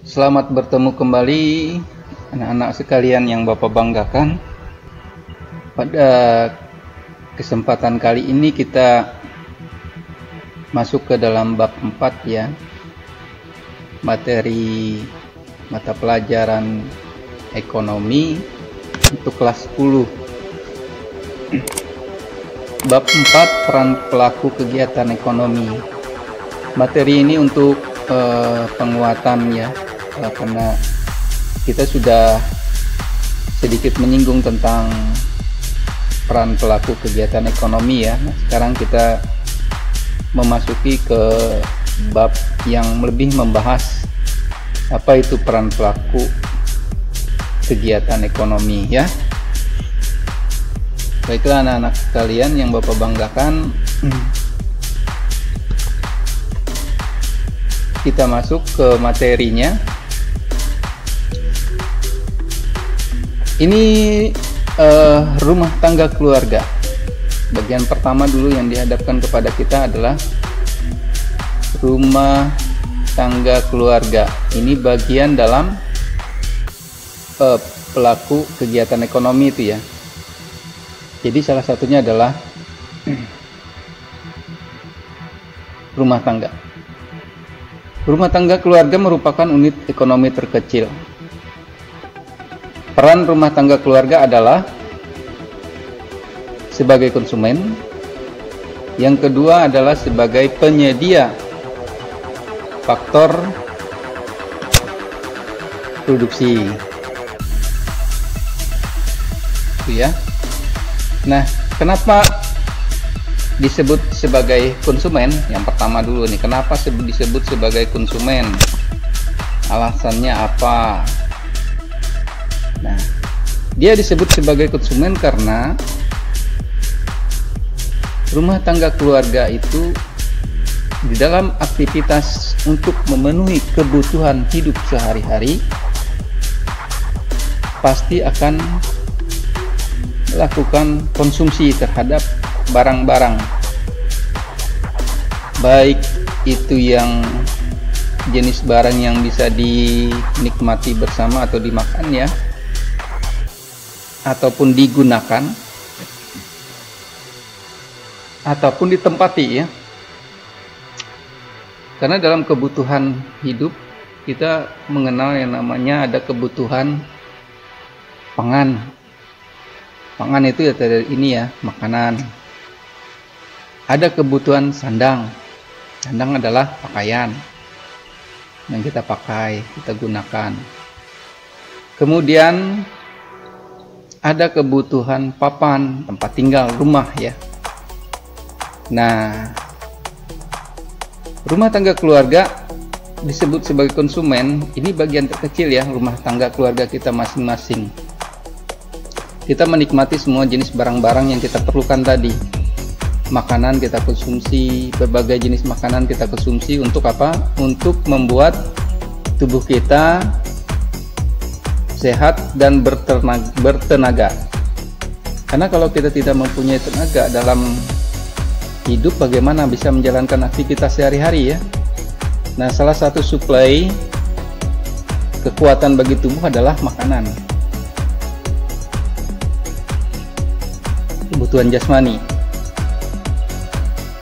Selamat bertemu kembali anak-anak sekalian yang Bapak banggakan. Pada kesempatan kali ini kita masuk ke dalam bab 4 ya. Materi mata pelajaran ekonomi untuk kelas 10. Bab 4, peran pelaku kegiatan ekonomi. Materi ini untuk penguatan ya, karena kita sudah sedikit menyinggung tentang peran pelaku kegiatan ekonomi ya. Nah, sekarang kita memasuki ke bab yang lebih membahas apa itu peran pelaku kegiatan ekonomi ya. Baiklah anak-anak sekalian yang Bapak banggakan, kita masuk ke materinya. Ini rumah tangga keluarga. Bagian pertama dulu yang dihadapkan kepada kita adalah rumah tangga keluarga. Ini bagian dalam pelaku kegiatan ekonomi itu ya. Jadi salah satunya adalah rumah tangga. Rumah tangga keluarga merupakan unit ekonomi terkecil. Peran rumah tangga keluarga adalah sebagai konsumen. Yang kedua adalah sebagai penyedia faktor produksi. Itu ya. Nah, kenapa disebut sebagai konsumen? Yang pertama dulu nih, kenapa disebut sebagai konsumen? Alasannya apa? Nah, dia disebut sebagai konsumen karena rumah tangga keluarga itu di dalam aktivitas untuk memenuhi kebutuhan hidup sehari-hari pasti akan melakukan konsumsi terhadap barang-barang, baik itu yang jenis barang yang bisa dinikmati bersama atau dimakan ya, ataupun digunakan, ataupun ditempati ya. Karena dalam kebutuhan hidup kita mengenal yang namanya ada kebutuhan pangan. Pangan itu ya ini ya, makanan. Ada kebutuhan sandang. Sandang adalah pakaian yang kita pakai, kita gunakan. Kemudian ada kebutuhan papan, tempat tinggal, rumah ya. Nah, rumah tangga keluarga disebut sebagai konsumen. Ini bagian terkecil ya, rumah tangga keluarga kita masing-masing. Kita menikmati semua jenis barang-barang yang kita perlukan tadi. Makanan kita konsumsi, berbagai jenis makanan kita konsumsi untuk apa? Untuk membuat tubuh kita sehat dan bertenaga. Karena kalau kita tidak mempunyai tenaga dalam hidup, bagaimana bisa menjalankan aktivitas sehari-hari ya? Nah, salah satu suplai kekuatan bagi tubuh adalah makanan. Kebutuhan jasmani.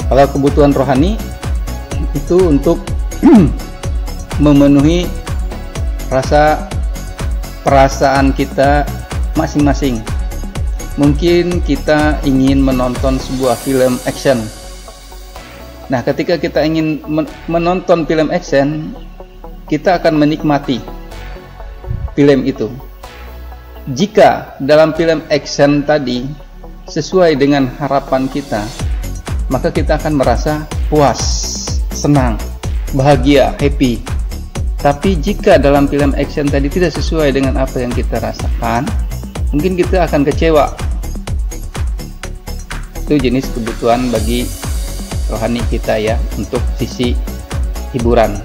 Kalau kebutuhan rohani itu untuk memenuhi perasaan kita masing-masing. Mungkin kita ingin menonton sebuah film action. Nah, ketika kita ingin menonton film action, kita akan menikmati film itu. Jika dalam film action tadi sesuai dengan harapan kita, maka kita akan merasa puas, senang, bahagia, happy. Tapi jika dalam film action tadi tidak sesuai dengan apa yang kita rasakan, mungkin kita akan kecewa. Itu jenis kebutuhan bagi rohani kita ya, untuk sisi hiburan.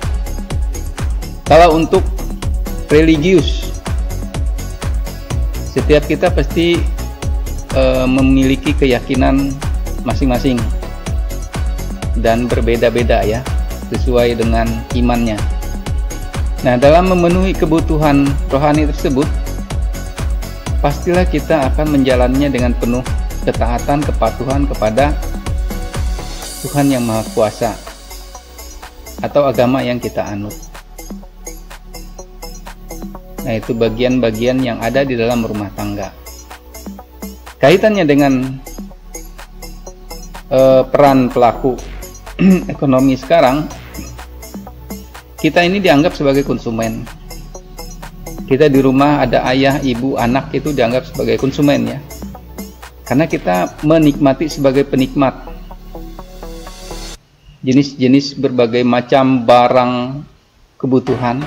Kalau untuk religius, setiap kita pasti memiliki keyakinan masing-masing dan berbeda-beda ya, sesuai dengan imannya. Nah, dalam memenuhi kebutuhan rohani tersebut, pastilah kita akan menjalannya dengan penuh ketaatan, kepatuhan kepada Tuhan yang Maha Kuasa atau agama yang kita anut. Nah, itu bagian-bagian yang ada di dalam rumah tangga. Kaitannya dengan peran pelaku ekonomi sekarang, kita ini dianggap sebagai konsumen. Kita di rumah ada ayah, ibu, anak, itu dianggap sebagai konsumen ya. Karena kita menikmati sebagai penikmat jenis-jenis berbagai macam barang kebutuhan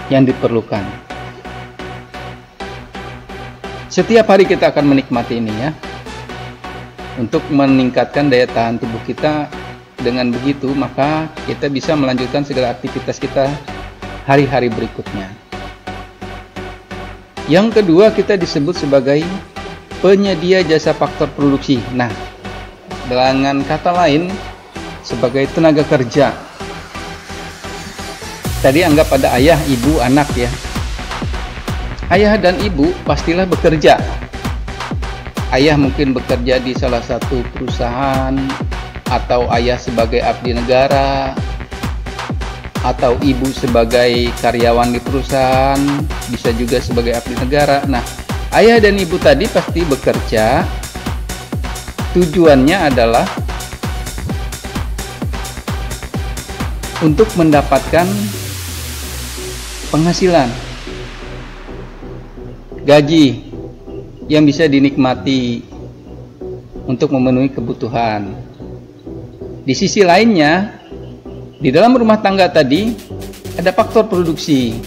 yang diperlukan. Setiap hari kita akan menikmati ini ya. Untuk meningkatkan daya tahan tubuh kita, dengan begitu maka kita bisa melanjutkan segala aktivitas kita hari-hari berikutnya. Yang kedua, kita disebut sebagai penyedia jasa faktor produksi. Nah, dengan kata lain sebagai tenaga kerja. Tadi anggap ada ayah, ibu, anak ya. Ayah dan ibu pastilah bekerja. Ayah mungkin bekerja di salah satu perusahaan, atau ayah sebagai abdi negara, atau ibu sebagai karyawan di perusahaan, bisa juga sebagai abdi negara. Nah, ayah dan ibu tadi pasti bekerja. Tujuannya adalah untuk mendapatkan penghasilan, gaji yang bisa dinikmati untuk memenuhi kebutuhan. Di sisi lainnya, di dalam rumah tangga tadi ada faktor produksi,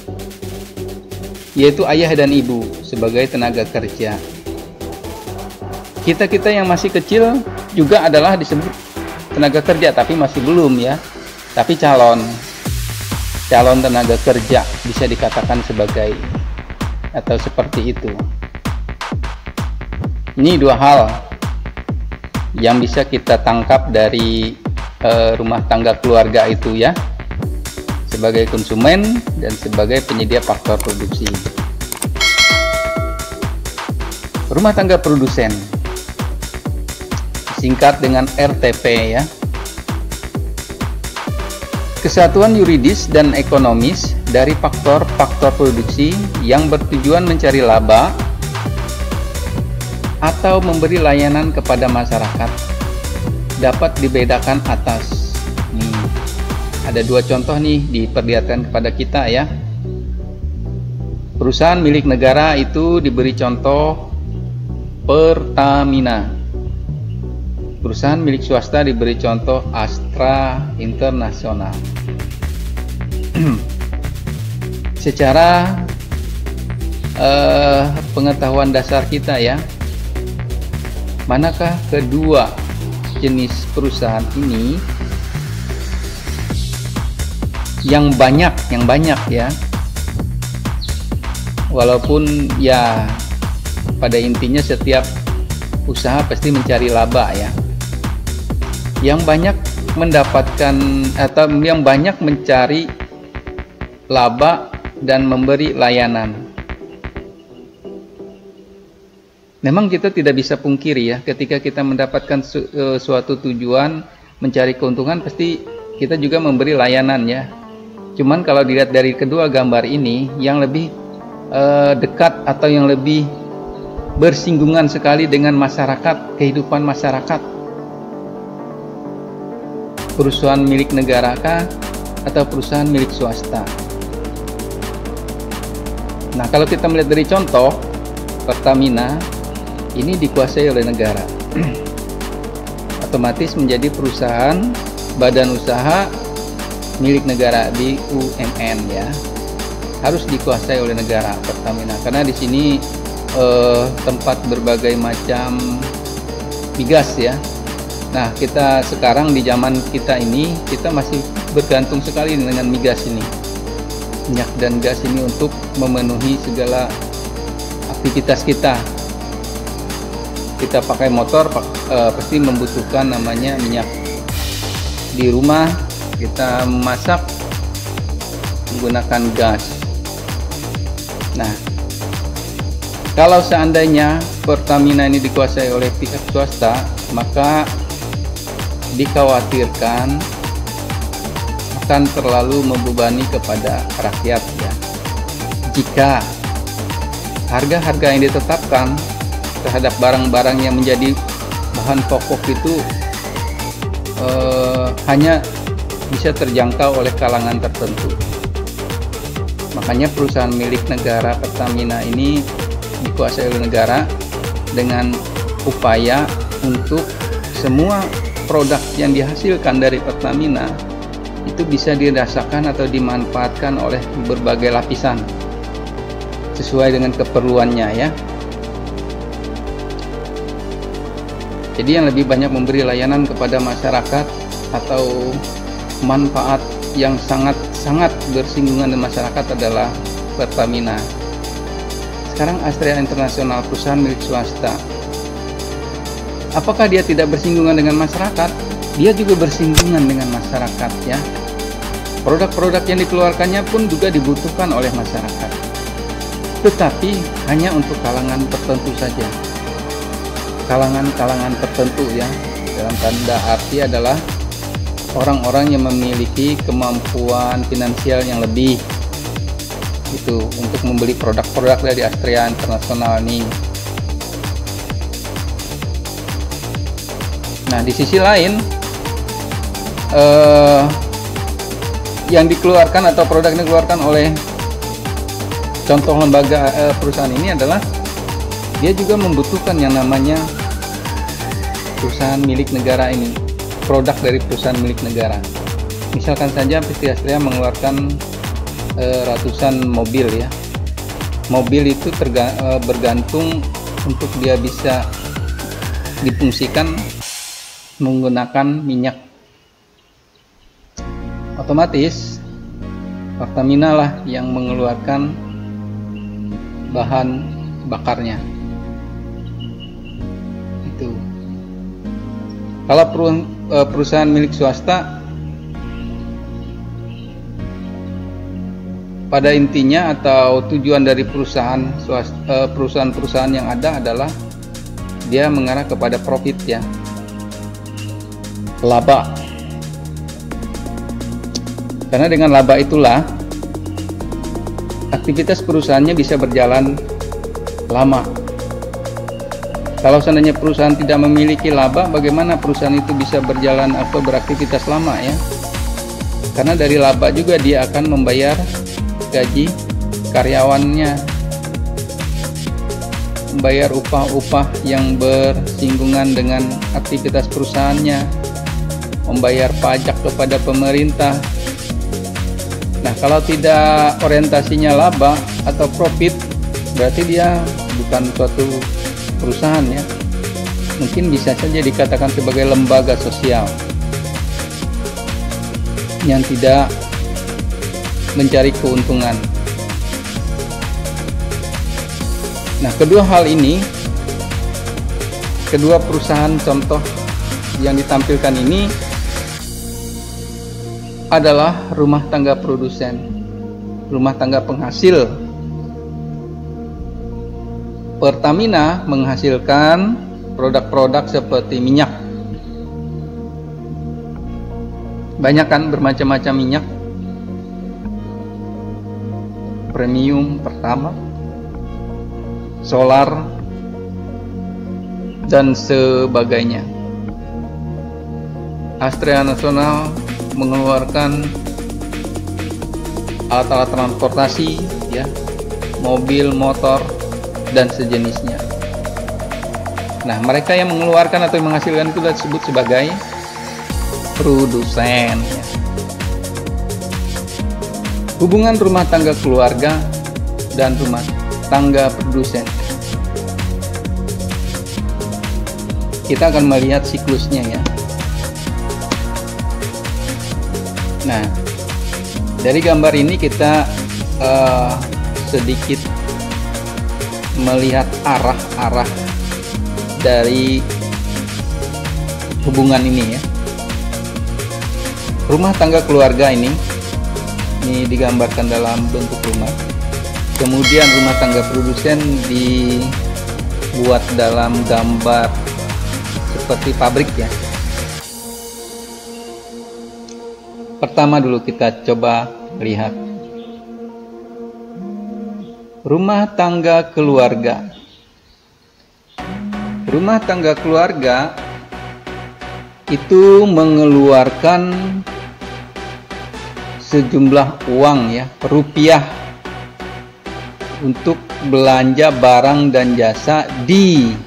yaitu ayah dan ibu sebagai tenaga kerja. Kita yang masih kecil juga adalah disebut tenaga kerja, tapi masih belum ya, tapi calon tenaga kerja bisa dikatakan sebagai atau seperti itu. Ini dua hal yang bisa kita tangkap dari rumah tangga keluarga itu ya, sebagai konsumen dan sebagai penyedia faktor produksi. Rumah tangga produsen, singkat dengan RTP ya. Kesatuan yuridis dan ekonomis dari faktor-faktor produksi yang bertujuan mencari laba atau memberi layanan kepada masyarakat, dapat dibedakan atas. Ada dua contoh nih diperlihatkan kepada kita ya. Perusahaan milik negara itu diberi contoh Pertamina. Perusahaan milik swasta diberi contoh Astra Internasional. Secara pengetahuan dasar kita ya, manakah kedua jenis perusahaan ini yang banyak ya, walaupun ya pada intinya setiap usaha pasti mencari laba ya, yang banyak mendapatkan atau yang banyak mencari laba dan memberi layanan. Memang kita tidak bisa pungkiri ya, ketika kita mendapatkan suatu tujuan mencari keuntungan, pasti kita juga memberi layanan ya. Cuman kalau dilihat dari kedua gambar ini, yang lebih dekat atau yang lebih bersinggungan sekali dengan masyarakat, kehidupan masyarakat. Perusahaan milik negara kah atau perusahaan milik swasta? Nah, kalau kita melihat dari contoh Pertamina, ini dikuasai oleh negara, otomatis menjadi perusahaan badan usaha milik negara, BUMN ya, harus dikuasai oleh negara Pertamina, karena di sini tempat berbagai macam migas ya. Nah, kita sekarang di zaman kita ini, kita masih bergantung sekali dengan migas ini, minyak dan gas ini untuk memenuhi segala aktivitas kita. Kita pakai motor pasti membutuhkan namanya minyak. Di rumah kita masak menggunakan gas. Nah, kalau seandainya Pertamina ini dikuasai oleh pihak swasta, maka dikhawatirkan akan terlalu membebani kepada rakyat ya. Jika harga-harga yang ditetapkan terhadap barang-barang yang menjadi bahan pokok itu hanya bisa terjangkau oleh kalangan tertentu. Makanya perusahaan milik negara Pertamina ini dikuasai oleh negara dengan upaya untuk semua produk yang dihasilkan dari Pertamina itu bisa dirasakan atau dimanfaatkan oleh berbagai lapisan sesuai dengan keperluannya ya. Jadi yang lebih banyak memberi layanan kepada masyarakat atau manfaat yang sangat bersinggungan dengan masyarakat adalah Pertamina. Sekarang Astrea International, perusahaan milik swasta, apakah dia tidak bersinggungan dengan masyarakat? Dia juga bersinggungan dengan masyarakat ya. Produk-produk yang dikeluarkannya pun juga dibutuhkan oleh masyarakat, tetapi hanya untuk kalangan tertentu saja. Kalangan tertentu ya, dalam tanda arti adalah orang-orang yang memiliki kemampuan finansial yang lebih itu untuk membeli produk-produk dari Astrea International ini. Nah, di sisi lain yang dikeluarkan atau produk yang dikeluarkan oleh contoh lembaga perusahaan ini adalah dia juga membutuhkan yang namanya perusahaan milik negara ini, produk dari perusahaan milik negara. Misalkan saja PT Astrea mengeluarkan ratusan mobil ya. Mobil itu bergantung untuk dia bisa difungsikan menggunakan minyak. Otomatis Pertamina lah yang mengeluarkan bahan bakarnya. Itu. Kalau perusahaan milik swasta, pada intinya atau tujuan dari perusahaan-perusahaan yang ada adalah dia mengarah kepada profit ya, laba. Karena dengan laba itulah aktivitas perusahaannya bisa berjalan lama. Kalau seandainya perusahaan tidak memiliki laba, bagaimana perusahaan itu bisa berjalan atau beraktivitas lama ya? Karena dari laba juga dia akan membayar gaji karyawannya, membayar upah-upah yang bersinggungan dengan aktivitas perusahaannya, membayar pajak kepada pemerintah. Nah, kalau tidak orientasinya laba atau profit, berarti dia bukan suatu perusahaan ya. Mungkin bisa saja dikatakan sebagai lembaga sosial yang tidak mencari keuntungan. Nah, kedua hal ini, kedua perusahaan contoh yang ditampilkan ini adalah rumah tangga produsen, rumah tangga penghasil. Pertamina menghasilkan produk-produk seperti minyak. Banyak kan bermacam-macam minyak. Premium, pertama, solar, dan sebagainya. Astrea International mengeluarkan alat-alat transportasi ya, mobil, motor, dan sejenisnya. Nah, mereka yang mengeluarkan atau menghasilkan itu disebut sebagai produsen ya. Hubungan rumah tangga keluarga dan rumah tangga produsen, kita akan melihat siklusnya ya. Nah, dari gambar ini kita sedikit melihat arah-arah dari hubungan ini ya. Rumah tangga keluarga ini Ini digambarkan dalam bentuk rumah. Kemudian rumah tangga produsen dibuat dalam gambar seperti pabrik ya. Pertama dulu kita coba lihat rumah tangga keluarga. Rumah tangga keluarga itu mengeluarkan sejumlah uang ya, rupiah, untuk belanja barang dan jasa di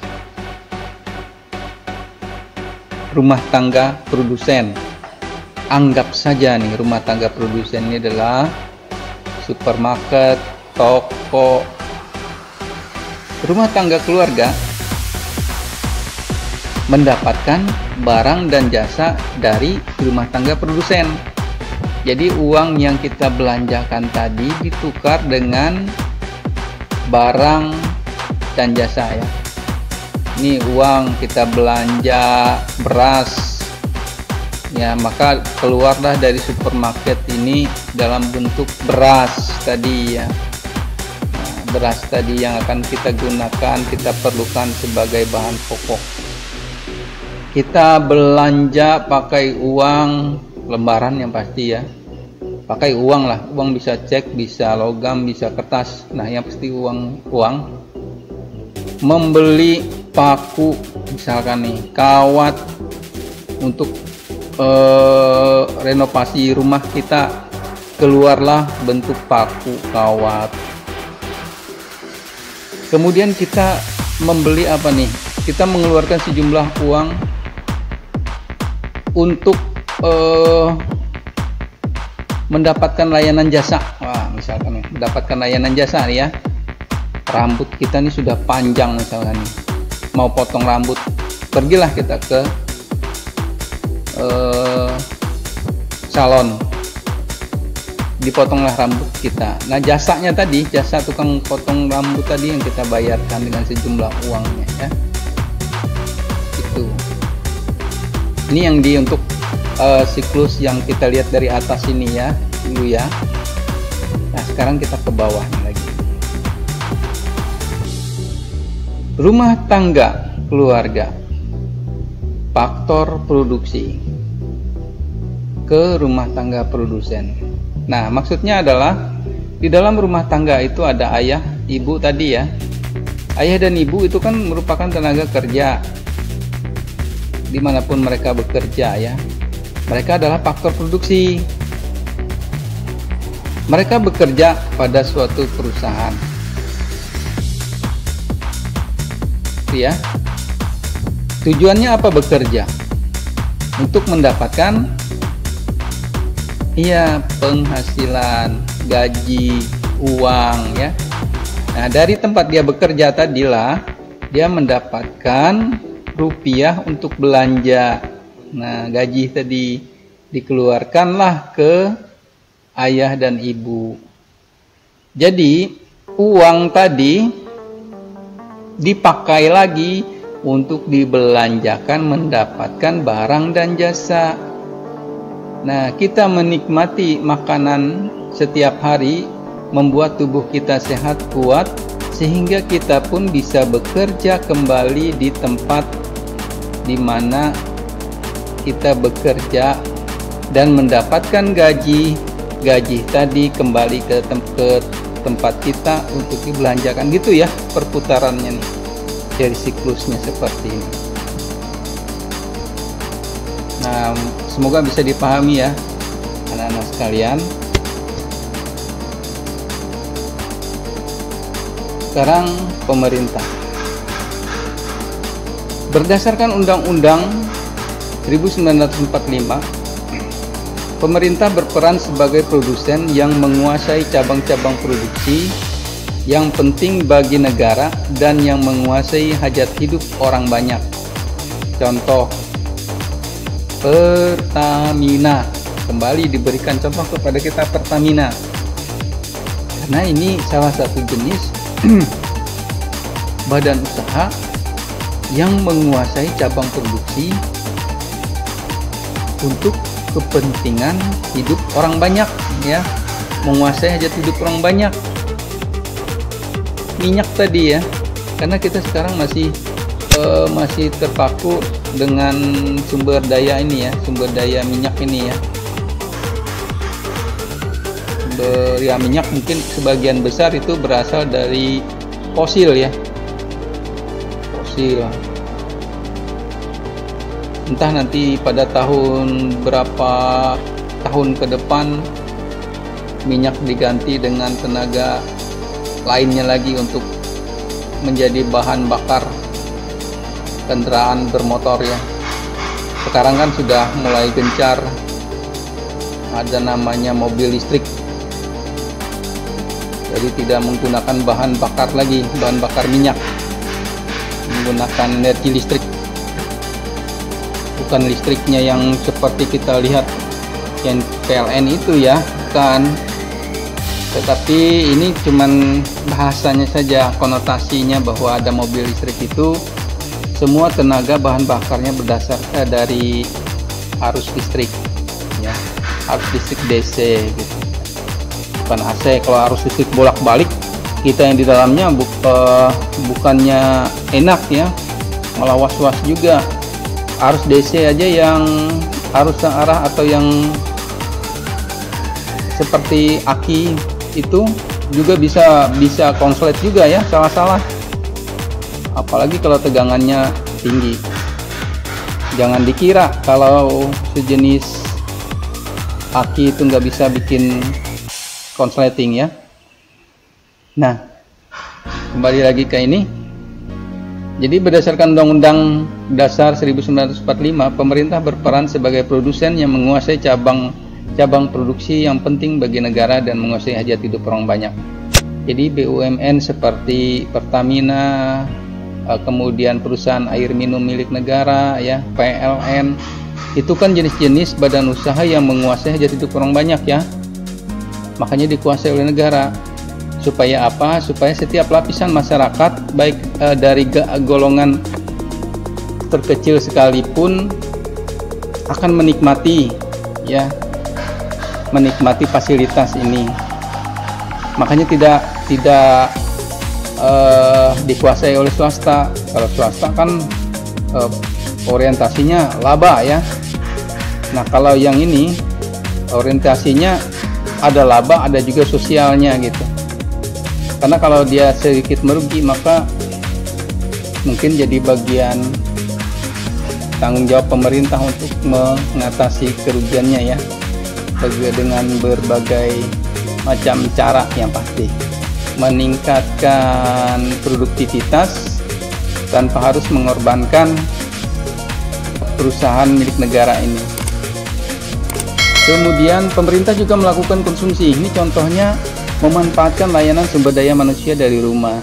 rumah tangga produsen. Anggap saja nih rumah tangga produsen ini adalah supermarket, toko. Rumah tangga keluarga mendapatkan barang dan jasa dari rumah tangga produsen. Jadi uang yang kita belanjakan tadi ditukar dengan barang dan jasa ya. Ini uang kita belanja beras ya, maka keluarlah dari supermarket ini dalam bentuk beras tadi ya. Nah, beras tadi yang akan kita gunakan, kita perlukan sebagai bahan pokok. Kita belanja pakai uang lembaran yang pasti ya, pakai uang lah. Uang bisa cek, bisa logam, bisa kertas. Nah yang pasti uang. Membeli paku misalkan nih, kawat untuk renovasi rumah kita, keluarlah bentuk paku, kawat. Kemudian kita membeli apa nih, kita mengeluarkan sejumlah uang untuk mendapatkan layanan jasa. Wah, misalkan nih, mendapatkan layanan jasa nih ya. Rambut kita nih sudah panjang misalkan nih, mau potong rambut, pergilah kita ke salon, dipotonglah rambut kita. Nah jasanya tadi, jasa tukang potong rambut tadi yang kita bayarkan dengan sejumlah uangnya ya. Itu ini yang untuk siklus yang kita lihat dari atas ini ya dulu ya. Nah sekarang kita ke bawahnya lagi. Rumah tangga keluarga, faktor produksi ke rumah tangga produsen. Nah maksudnya adalah di dalam rumah tangga itu ada ayah, ibu tadi ya. Ayah dan ibu itu kan merupakan tenaga kerja dimanapun mereka bekerja ya. Mereka adalah faktor produksi. Mereka bekerja pada suatu perusahaan ya. Tujuannya apa bekerja? Untuk mendapatkan penghasilan, gaji, uang ya. Nah dari tempat dia bekerja tadilah dia mendapatkan rupiah untuk belanja. Nah gaji tadi dikeluarkanlah ke ayah dan ibu. Jadi uang tadi dipakai lagi untuk dibelanjakan mendapatkan barang dan jasa. Nah kita menikmati makanan setiap hari membuat tubuh kita sehat, kuat, sehingga kita pun bisa bekerja kembali di tempat di mana kita bekerja dan mendapatkan gaji tadi kembali ke tempat kita untuk dibelanjakan gitu ya, perputarannya nih dari siklusnya seperti ini. Nah semoga bisa dipahami ya anak-anak sekalian. Sekarang pemerintah berdasarkan Undang-Undang 1945, pemerintah berperan sebagai produsen yang menguasai cabang-cabang produksi yang penting bagi negara dan yang menguasai hajat hidup orang banyak. Contoh, Pertamina. Kembali diberikan contoh kepada kita Pertamina, karena ini salah satu jenis badan usaha yang menguasai cabang produksi untuk kepentingan hidup orang banyak ya. menguasai hajat hidup orang banyak. Minyak tadi ya, karena kita sekarang masih terpaku dengan sumber daya ini ya, sumber daya minyak ini ya. Sumber ya minyak mungkin sebagian besar itu berasal dari fosil ya, fosil. Entah nanti pada berapa tahun ke depan minyak diganti dengan tenaga lainnya lagi untuk menjadi bahan bakar kendaraan bermotor ya. Sekarang kan sudah mulai gencar ada namanya mobil listrik, jadi tidak menggunakan bahan bakar lagi, bahan bakar minyak, menggunakan energi listrik, bukan listriknya yang seperti kita lihat yang PLN itu ya, bukan. Tetapi ini cuman bahasanya saja, konotasinya bahwa ada mobil listrik itu semua tenaga bahan bakarnya berdasar dari arus listrik ya, arus listrik DC gitu, bukan AC. Kalau arus listrik bolak-balik, kita yang di dalamnya bukannya enak ya, malah was-was juga. Arus DC aja yang arus arah atau yang seperti aki itu juga bisa konslet juga ya, salah-salah. Apalagi kalau tegangannya tinggi. Jangan dikira kalau sejenis aki itu nggak bisa bikin konsleting ya. Nah, kembali lagi ke ini. Jadi berdasarkan Undang-Undang Dasar 1945, pemerintah berperan sebagai produsen yang menguasai cabang produksi yang penting bagi negara dan menguasai hajat hidup orang banyak. Jadi BUMN seperti Pertamina, kemudian perusahaan air minum milik negara ya, PLN, itu kan jenis-jenis badan usaha yang menguasai hajat hidup orang banyak ya. Makanya dikuasai oleh negara. Supaya apa? Supaya setiap lapisan masyarakat, baik dari golongan terkecil sekalipun, akan menikmati ya, menikmati fasilitas ini. Makanya tidak dikuasai oleh swasta. Kalau swasta kan orientasinya laba ya. Nah, kalau yang ini orientasinya ada laba, ada juga sosialnya gitu. Karena kalau dia sedikit merugi, maka mungkin jadi bagian tanggung jawab pemerintah untuk mengatasi kerugiannya ya, dengan berbagai macam cara yang pasti. Meningkatkan produktivitas tanpa harus mengorbankan perusahaan milik negara ini. Kemudian pemerintah juga melakukan konsumsi. Ini contohnya memanfaatkan layanan sumber daya manusia dari rumah.